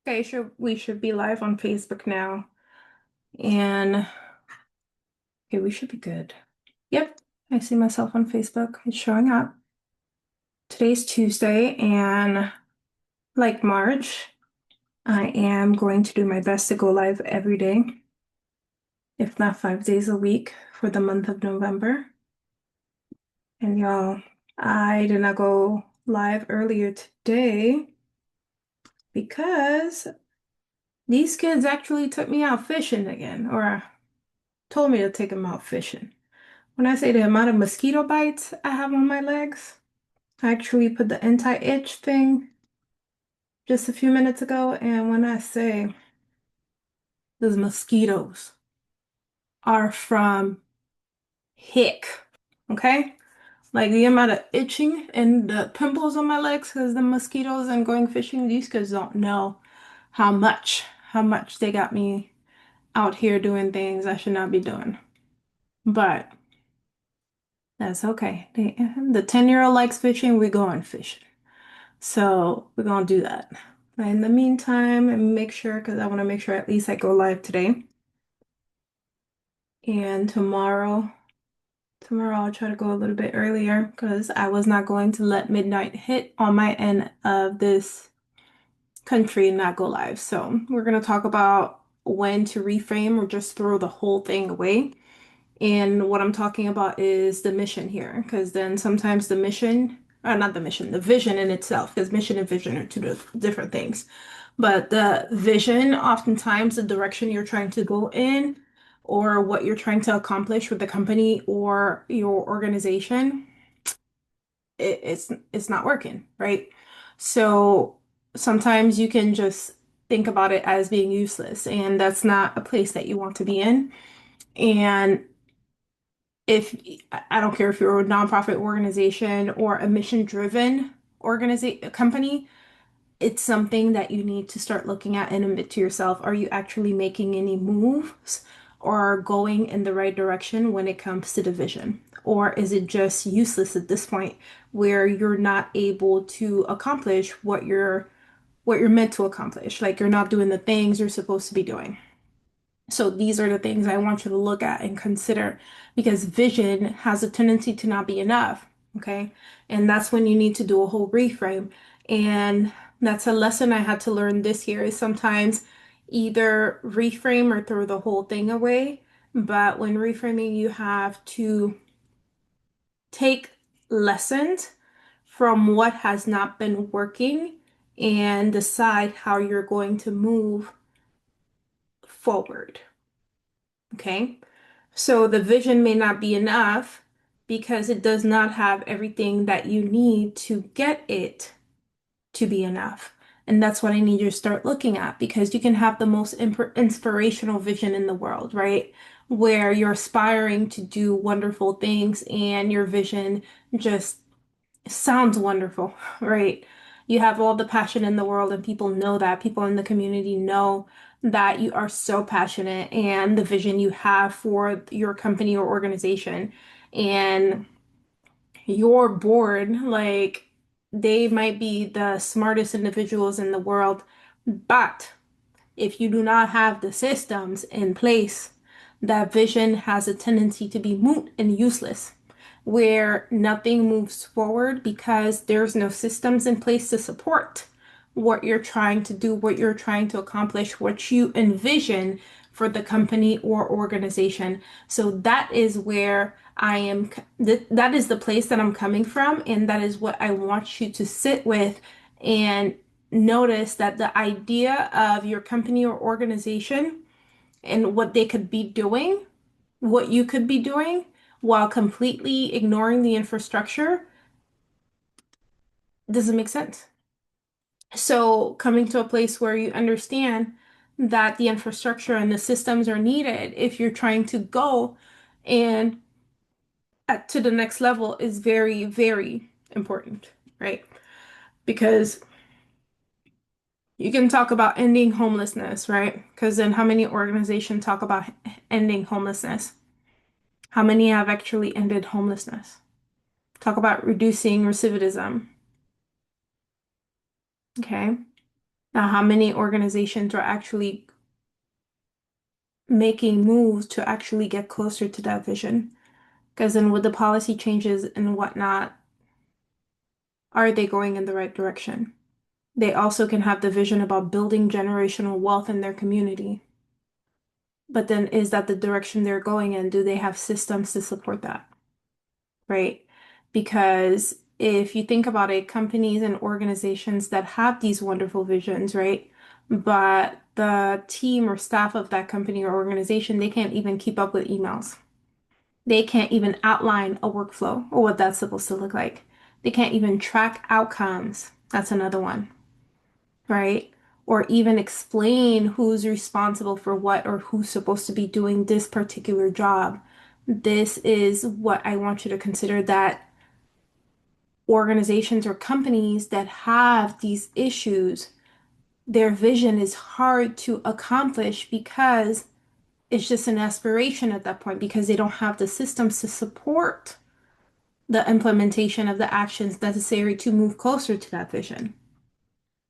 Okay, we should be live on Facebook now. And okay, we should be good. Yep, I see myself on Facebook. It's showing up. Today's Tuesday, and like March, I am going to do my best to go live every day, if not 5 days a week, for the month of November. And y'all, I did not go live earlier today because these kids actually took me out fishing again, or told me to take them out fishing. When I say the amount of mosquito bites I have on my legs, I actually put the anti-itch thing just a few minutes ago, and when I say those mosquitoes are from heck, okay? Like the amount of itching and the pimples on my legs because the mosquitoes and going fishing, these kids don't know how much they got me out here doing things I should not be doing. But that's okay. The 10-year-old likes fishing, we're going fishing. So we're gonna do that. But in the meantime, and make sure, because I want to make sure at least I go live today. And tomorrow I'll try to go a little bit earlier because I was not going to let midnight hit on my end of this country and not go live. So we're gonna talk about when to reframe or just throw the whole thing away. And what I'm talking about is the mission here, because then sometimes the mission, or not the mission, the vision in itself, because mission and vision are two different things. But the vision, oftentimes the direction you're trying to go in, or what you're trying to accomplish with the company or your organization, it's not working, right? So sometimes you can just think about it as being useless, and that's not a place that you want to be in. And if I don't care if you're a nonprofit organization or a mission-driven organization company, it's something that you need to start looking at and admit to yourself, are you actually making any moves or going in the right direction when it comes to the vision? Or is it just useless at this point where you're not able to accomplish what you're meant to accomplish? Like you're not doing the things you're supposed to be doing. So these are the things I want you to look at and consider because vision has a tendency to not be enough. Okay. And that's when you need to do a whole reframe. And that's a lesson I had to learn this year is sometimes either reframe or throw the whole thing away. But when reframing, you have to take lessons from what has not been working and decide how you're going to move forward. Okay. So the vision may not be enough because it does not have everything that you need to get it to be enough. And that's what I need you to start looking at because you can have the most inspirational vision in the world, right? Where you're aspiring to do wonderful things and your vision just sounds wonderful, right? You have all the passion in the world, and people know that. People in the community know that you are so passionate and the vision you have for your company or organization. And your board, like, they might be the smartest individuals in the world, but if you do not have the systems in place, that vision has a tendency to be moot and useless, where nothing moves forward because there's no systems in place to support what you're trying to do, what you're trying to accomplish, what you envision for the company or organization. So that is where I am, that is the place that I'm coming from, and that is what I want you to sit with and notice that the idea of your company or organization and what they could be doing, what you could be doing, while completely ignoring the infrastructure doesn't make sense. So, coming to a place where you understand that the infrastructure and the systems are needed if you're trying to go and to the next level is very, very important, right? Because you can talk about ending homelessness, right? Because then how many organizations talk about ending homelessness? How many have actually ended homelessness? Talk about reducing recidivism, okay? How many organizations are actually making moves to actually get closer to that vision? Because then with the policy changes and whatnot, are they going in the right direction? They also can have the vision about building generational wealth in their community. But then is that the direction they're going in? Do they have systems to support that? Right? Because if you think about it, companies and organizations that have these wonderful visions, right? But the team or staff of that company or organization, they can't even keep up with emails. They can't even outline a workflow or what that's supposed to look like. They can't even track outcomes. That's another one, right? Or even explain who's responsible for what or who's supposed to be doing this particular job. This is what I want you to consider that organizations or companies that have these issues, their vision is hard to accomplish because it's just an aspiration at that point because they don't have the systems to support the implementation of the actions necessary to move closer to that vision.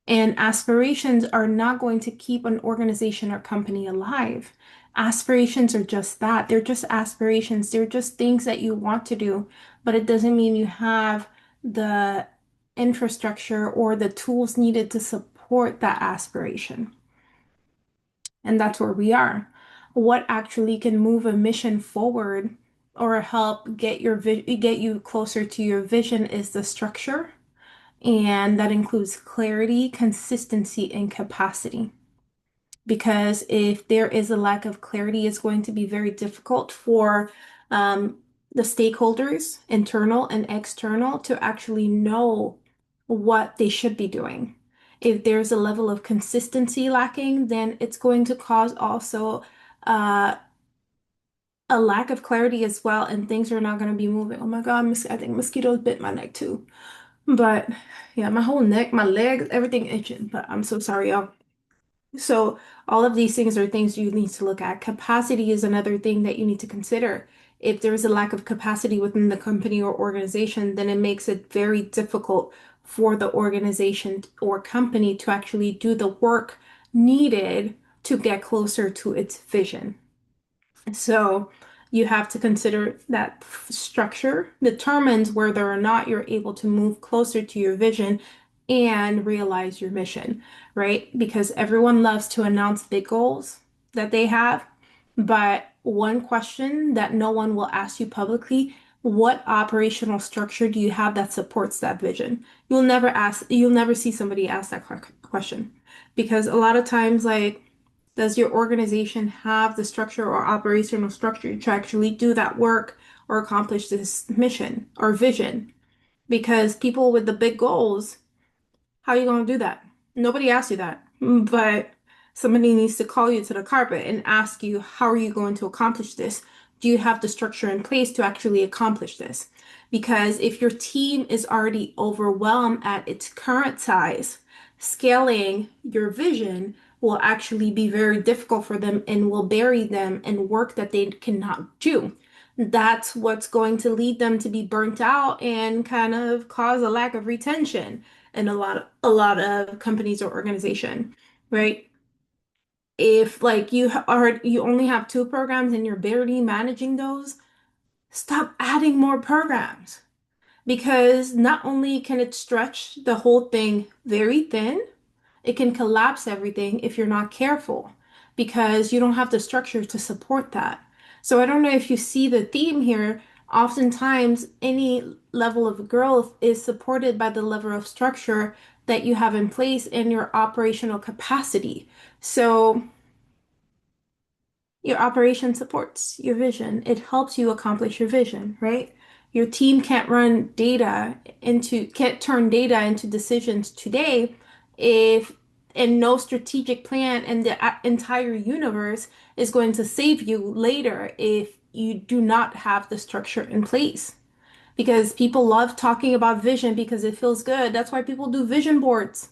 And aspirations are not going to keep an organization or company alive. Aspirations are just that. They're just aspirations. They're just things that you want to do, but it doesn't mean you have the infrastructure or the tools needed to support that aspiration. And that's where we are. What actually can move a mission forward or help get you closer to your vision is the structure, and that includes clarity, consistency, and capacity. Because if there is a lack of clarity, it's going to be very difficult for um, the stakeholders, internal and external, to actually know what they should be doing. If there's a level of consistency lacking, then it's going to cause also uh, a lack of clarity as well, and things are not going to be moving. Oh my God, I think mosquitoes bit my neck too. But yeah, my whole neck, my legs, everything itching. But I'm so sorry, y'all. So all of these things are things you need to look at. Capacity is another thing that you need to consider. If there is a lack of capacity within the company or organization, then it makes it very difficult for the organization or company to actually do the work needed to get closer to its vision. So you have to consider that structure determines whether or not you're able to move closer to your vision and realize your mission, right? Because everyone loves to announce big goals that they have, but one question that no one will ask you publicly, what operational structure do you have that supports that vision? You'll never see somebody ask that question because a lot of times, like, does your organization have the structure or operational structure to actually do that work or accomplish this mission or vision? Because people with the big goals, how are you going to do that? Nobody asked you that, but somebody needs to call you to the carpet and ask you, how are you going to accomplish this? Do you have the structure in place to actually accomplish this? Because if your team is already overwhelmed at its current size, scaling your vision will actually be very difficult for them and will bury them in work that they cannot do. That's what's going to lead them to be burnt out and kind of cause a lack of retention in a lot of companies or organization, right? If like you only have two programs and you're barely managing those, stop adding more programs because not only can it stretch the whole thing very thin, it can collapse everything if you're not careful because you don't have the structure to support that. So I don't know if you see the theme here. Oftentimes, any level of growth is supported by the level of structure that you have in place in your operational capacity. So your operation supports your vision. It helps you accomplish your vision, right? Your team can't turn data into decisions today if and no strategic plan and the entire universe is going to save you later if you do not have the structure in place. Because people love talking about vision because it feels good. That's why people do vision boards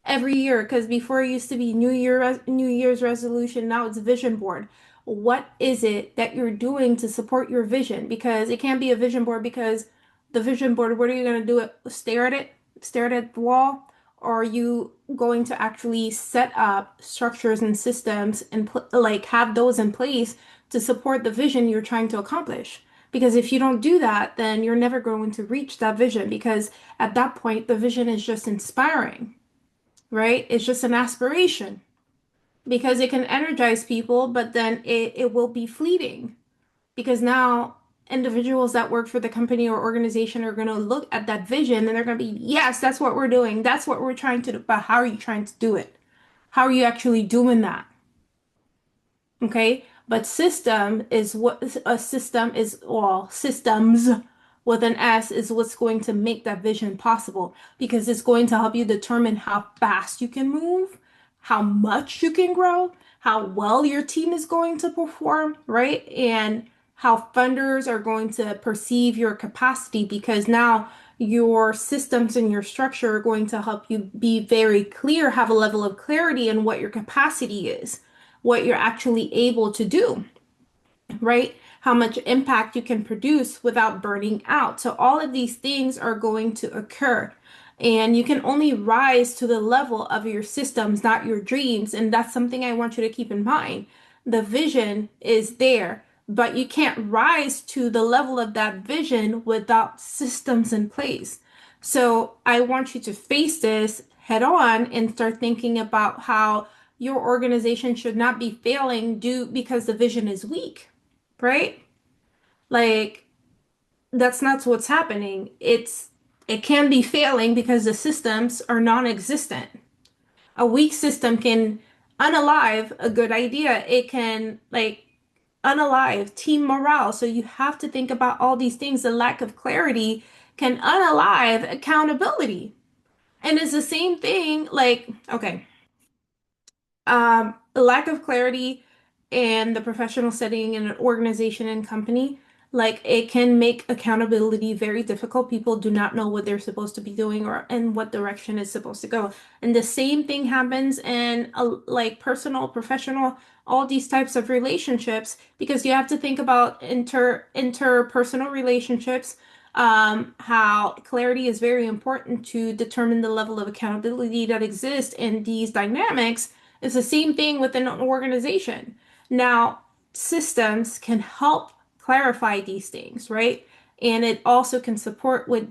every year because before it used to be New Year's resolution, now it's vision board. What is it that you're doing to support your vision? Because it can't be a vision board because the vision board, what are you going to do? Stare at it, stare at the wall, Are you going to actually set up structures and systems and like have those in place to support the vision you're trying to accomplish? Because if you don't do that, then you're never going to reach that vision because at that point, the vision is just inspiring, right? It's just an aspiration because it can energize people, but then it will be fleeting because now individuals that work for the company or organization are going to look at that vision and they're going to be, yes, that's what we're doing. That's what we're trying to do. But how are you trying to do it? How are you actually doing that? Okay. But system is what a system is, well, systems with an S is what's going to make that vision possible because it's going to help you determine how fast you can move, how much you can grow, how well your team is going to perform, right? And how funders are going to perceive your capacity because now your systems and your structure are going to help you be very clear, have a level of clarity in what your capacity is, what you're actually able to do, right? How much impact you can produce without burning out. So all of these things are going to occur. And you can only rise to the level of your systems, not your dreams. And that's something I want you to keep in mind. The vision is there, but you can't rise to the level of that vision without systems in place. So I want you to face this head on and start thinking about how your organization should not be failing due because the vision is weak, right? Like that's not what's happening. It can be failing because the systems are non-existent. A weak system can unalive a good idea. It can like unalive team morale. So you have to think about all these things. The lack of clarity can unalive accountability. And it's the same thing like, okay, a lack of clarity in the professional setting in an organization and company, like it can make accountability very difficult. People do not know what they're supposed to be doing or in what direction it's supposed to go. And the same thing happens in like personal, professional, all these types of relationships because you have to think about interpersonal relationships. How clarity is very important to determine the level of accountability that exists in these dynamics. It's the same thing within an organization. Now, systems can help clarify these things, right? And it also can support with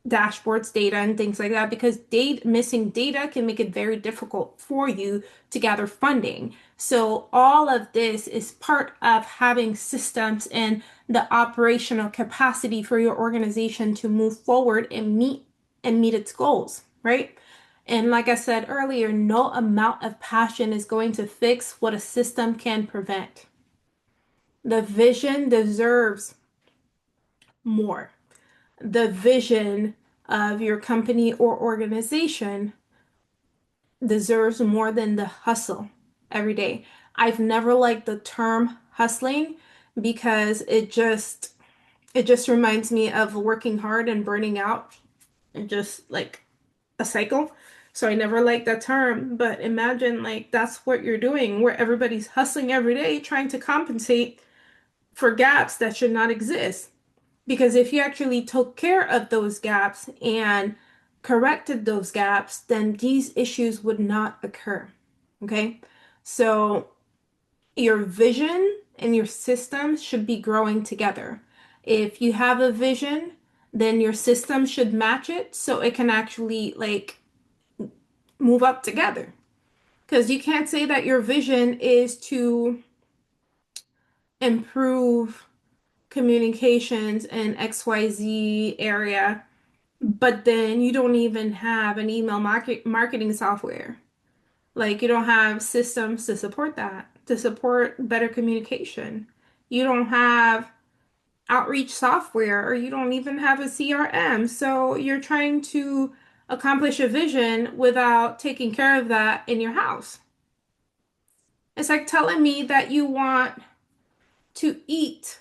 dashboards, data, and things like that because missing data can make it very difficult for you to gather funding. So all of this is part of having systems and the operational capacity for your organization to move forward and meet its goals, right? And like I said earlier, no amount of passion is going to fix what a system can prevent. The vision deserves more. The vision of your company or organization deserves more than the hustle every day. I've never liked the term hustling because it just reminds me of working hard and burning out and just like a cycle. So I never liked that term, but imagine like that's what you're doing where everybody's hustling every day trying to compensate for gaps that should not exist. Because if you actually took care of those gaps and corrected those gaps, then these issues would not occur. Okay? So your vision and your systems should be growing together. If you have a vision, then your system should match it so it can actually like move up together. Because you can't say that your vision is to improve communications in XYZ area, but then you don't even have an email marketing software. Like you don't have systems to support that, to support better communication. You don't have outreach software, or you don't even have a CRM. So you're trying to accomplish a vision without taking care of that in your house. It's like telling me that you want to eat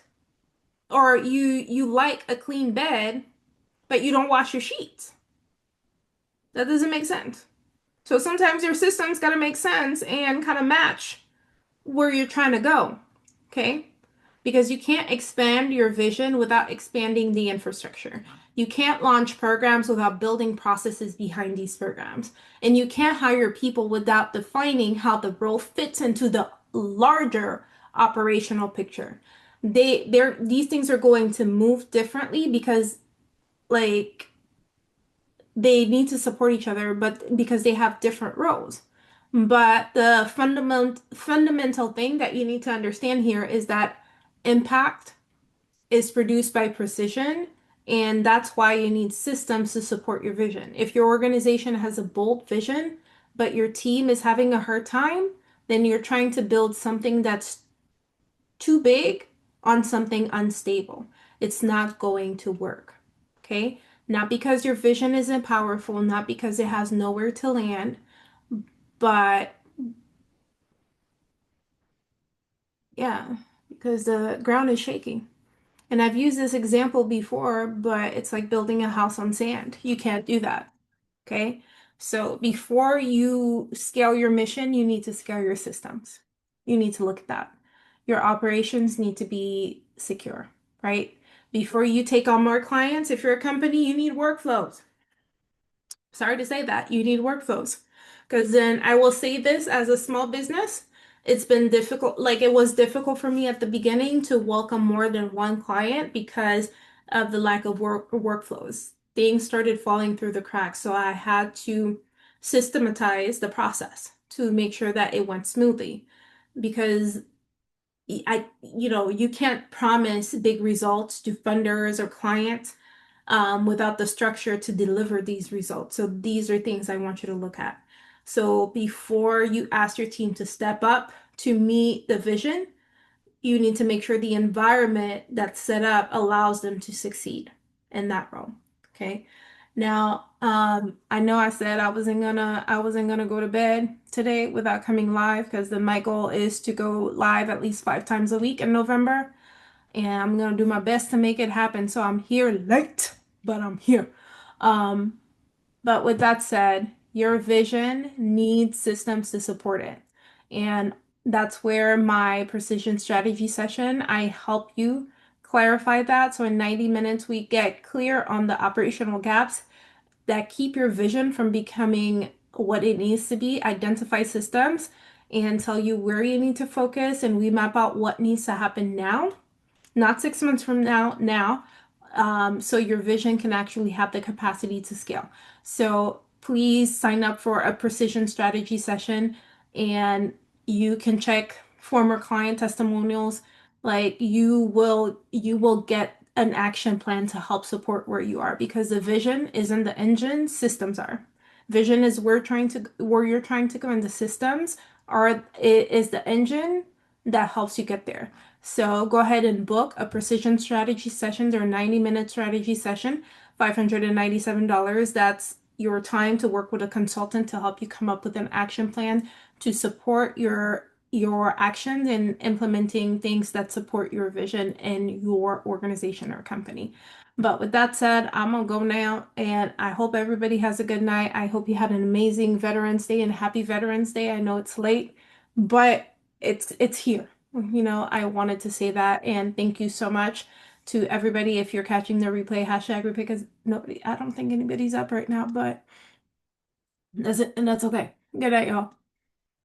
or you like a clean bed, but you don't wash your sheets. That doesn't make sense. So sometimes your system's got to make sense and kind of match where you're trying to go. Okay? Because you can't expand your vision without expanding the infrastructure. You can't launch programs without building processes behind these programs. And you can't hire people without defining how the role fits into the larger operational picture. These things are going to move differently because like they need to support each other, but because they have different roles. But the fundamental thing that you need to understand here is that impact is produced by precision, and that's why you need systems to support your vision. If your organization has a bold vision, but your team is having a hard time, then you're trying to build something that's too big on something unstable. It's not going to work. Okay? Not because your vision isn't powerful, not because it has nowhere to land, but yeah, because the ground is shaking. And I've used this example before, but it's like building a house on sand. You can't do that. Okay. So before you scale your mission, you need to scale your systems. You need to look at that. Your operations need to be secure, right? Before you take on more clients, if you're a company, you need workflows. Sorry to say that, you need workflows. Because then I will say this as a small business, it's been difficult. Like it was difficult for me at the beginning to welcome more than one client because of the lack of workflows. Things started falling through the cracks. So I had to systematize the process to make sure that it went smoothly because you can't promise big results to funders or clients without the structure to deliver these results. So these are things I want you to look at. So before you ask your team to step up to meet the vision, you need to make sure the environment that's set up allows them to succeed in that role. Okay. Now, I know I said I wasn't gonna go to bed today without coming live because my goal is to go live at least 5 times a week in November, and I'm gonna do my best to make it happen. So I'm here late, but I'm here. Um, but with that said, your vision needs systems to support it. And that's where my precision strategy session, I help you clarify that. So in 90 minutes, we get clear on the operational gaps that keep your vision from becoming what it needs to be, identify systems and tell you where you need to focus, and we map out what needs to happen now, not 6 months from now, so your vision can actually have the capacity to scale. So please sign up for a precision strategy session, and you can check former client testimonials. Like you will get an action plan to help support where you are, because the vision isn't the engine, systems are. Vision is where you're trying to go, and the systems are is the engine that helps you get there. So go ahead and book a precision strategy session. They're 90-minute strategy session, $597. That's your time to work with a consultant to help you come up with an action plan to support your actions in implementing things that support your vision in your organization or company. But with that said, I'm gonna go now, and I hope everybody has a good night. I hope you had an amazing Veterans Day, and happy Veterans Day. I know it's late, but it's here. I wanted to say that, and thank you so much to everybody. If you're catching the replay, hashtag replay, because I don't think anybody's up right now, but that's it, and that's okay. Good night, y'all.